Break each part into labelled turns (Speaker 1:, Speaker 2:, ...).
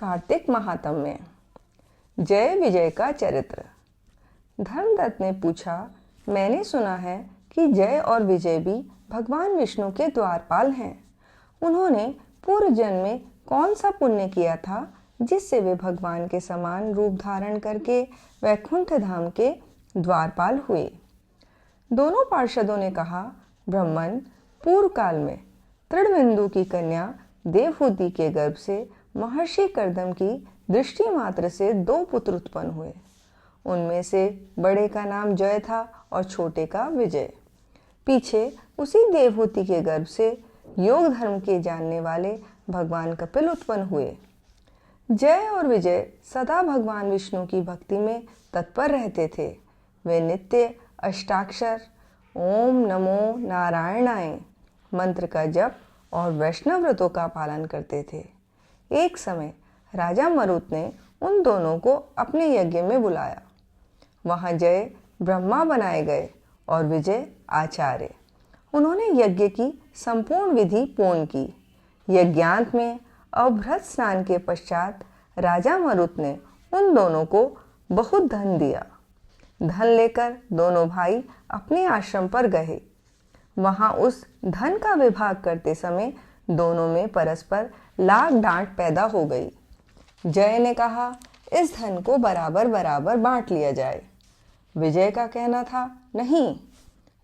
Speaker 1: कार्तिक महात्म्य। जय विजय का चरित्र। धर्मदत्त ने पूछा, मैंने सुना है कि जय और विजय भी भगवान विष्णु के द्वारपाल हैं। उन्होंने पूर्व जन्म में कौन सा पुण्य किया था जिससे वे भगवान के समान रूप धारण करके वैकुंठ धाम के द्वारपाल हुए? दोनों पार्षदों ने कहा, ब्रह्मन, पूर्व काल में तृणबिंदु की कन्या देवहूति के गर्भ से महर्षि कर्दम की दृष्टि मात्र से 2 पुत्र उत्पन्न हुए। उनमें से बड़े का नाम जय था और छोटे का विजय। पीछे उसी देवहूति के गर्भ से योग धर्म के जानने वाले भगवान कपिल उत्पन्न हुए। जय और विजय सदा भगवान विष्णु की भक्ति में तत्पर रहते थे। वे नित्य अष्टाक्षर ओम नमो नारायणाय मंत्र का जप और वैष्णव व्रतों का पालन करते थे। एक समय राजा मरुत ने उन दोनों को अपने यज्ञ में बुलाया। वहां जय ब्रह्मा बनाए गए और विजय आचार्य। उन्होंने यज्ञ की संपूर्ण विधि पूर्ण की। यज्ञांत में अभ्रत स्नान के पश्चात राजा मरुत ने उन दोनों को बहुत धन दिया। धन लेकर दोनों भाई अपने आश्रम पर गए। वहां उस धन का विभाग करते समय दोनों में परस्पर लाग डांट पैदा हो गई। जय ने कहा, इस धन को बराबर बराबर बांट लिया जाए। विजय का कहना था, नहीं,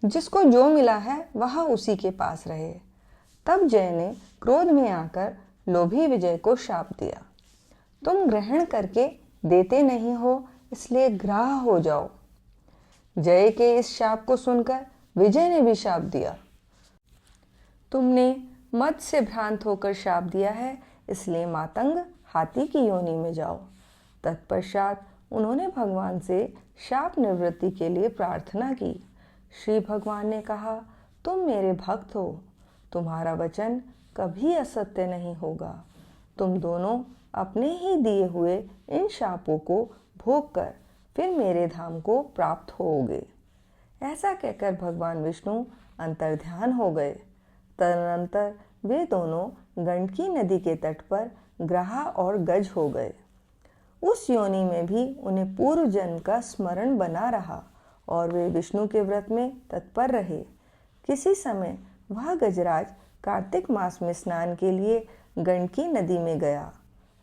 Speaker 1: जिसको जो मिला है वह उसी के पास रहे। तब जय ने क्रोध में आकर लोभी विजय को शाप दिया, तुम ग्रहण करके देते नहीं हो, इसलिए ग्राह हो जाओ। जय के इस शाप को सुनकर विजय ने भी शाप दिया, तुमने मद से भ्रांत होकर शाप दिया है, इसलिए मातंग हाथी की योनि में जाओ। तत्पश्चात उन्होंने भगवान से शाप निवृत्ति के लिए प्रार्थना की। श्री भगवान ने कहा, तुम मेरे भक्त हो, तुम्हारा वचन कभी असत्य नहीं होगा। तुम दोनों अपने ही दिए हुए इन शापों को भोग कर फिर मेरे धाम को प्राप्त होोगे। ऐसा कहकर भगवान विष्णु अंतर्ध्यान हो गए। तदनंतर वे दोनों गंडकी नदी के तट पर ग्राह और गज हो गए। उस योनि में भी उन्हें पूर्व जन्म का स्मरण बना रहा और वे विष्णु के व्रत में तत्पर रहे। किसी समय वह गजराज कार्तिक मास में स्नान के लिए गंडकी नदी में गया।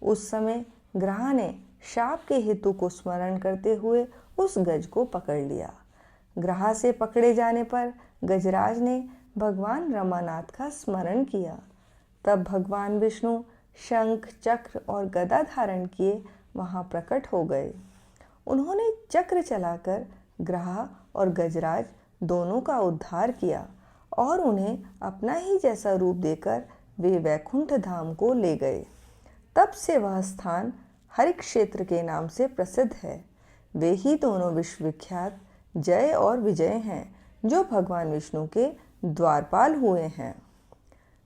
Speaker 1: उस समय ग्राह ने शाप के हेतु को स्मरण करते हुए उस गज को पकड़ लिया। ग्राह से पकड़े जाने पर गजराज ने भगवान रमानाथ का स्मरण किया। तब भगवान विष्णु शंख, चक्र और गदा धारण किए वहां प्रकट हो गए। उन्होंने चक्र चलाकर ग्राह और गजराज दोनों का उद्धार किया और उन्हें अपना ही जैसा रूप देकर वे वैकुंठ धाम को ले गए। तब से वह स्थान हरि क्षेत्र के नाम से प्रसिद्ध है। वे ही दोनों विश्वविख्यात जय और विजय हैं, जो भगवान विष्णु के द्वारपाल हुए हैं।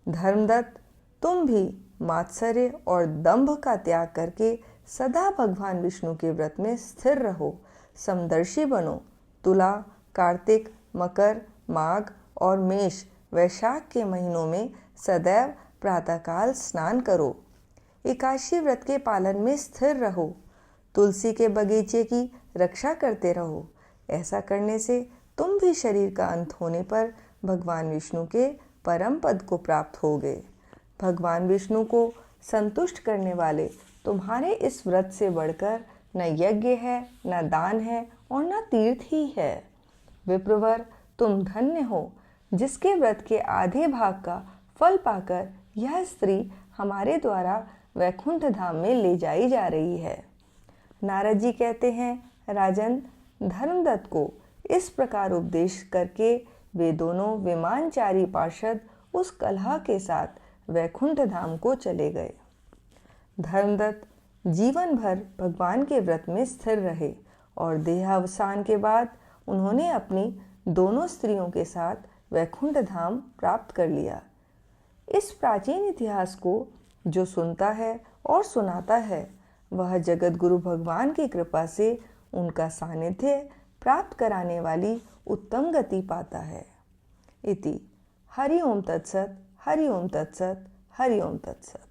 Speaker 1: धर्मदत्त, तुम भी मात्सर्य और दंभ का त्याग करके सदा भगवान विष्णु के व्रत में स्थिर रहो। समदर्शी बनो। तुला, कार्तिक, मकर, माघ और मेष, वैशाख के महीनों में सदैव प्रातःकाल स्नान करो। एकादशी व्रत के पालन में स्थिर रहो। तुलसी के बगीचे की रक्षा करते रहो। ऐसा करने से तुम भी शरीर का अंत होने पर भगवान विष्णु के परम पद को प्राप्त होगे। भगवान विष्णु को संतुष्ट करने वाले तुम्हारे इस व्रत से बढ़कर न यज्ञ है, न दान है और न तीर्थ ही है। विप्रवर, तुम धन्य हो, जिसके व्रत के आधे भाग का फल पाकर यह स्त्री हमारे द्वारा वैकुंठ धाम में ले जाई जा रही है। नारद जी कहते हैं, राजन, धर्मदत्त को इस प्रकार उपदेश करके वे दोनों विमानचारी पार्षद उस कलह के साथ वैकुंठ धाम को चले गए। धर्मदत्त जीवन भर भगवान के व्रत में स्थिर रहे और देहावसान के बाद उन्होंने अपनी दोनों स्त्रियों के साथ वैकुंठ धाम प्राप्त कर लिया। इस प्राचीन इतिहास को जो सुनता है और सुनाता है, वह जगत गुरु भगवान की कृपा से उनका सानिध्य प्राप्त कराने वाली उत्तम गति पाता है। इति हरि ओम तत्सत, हरि ओम तत्सत, हरि ओम तत्सत।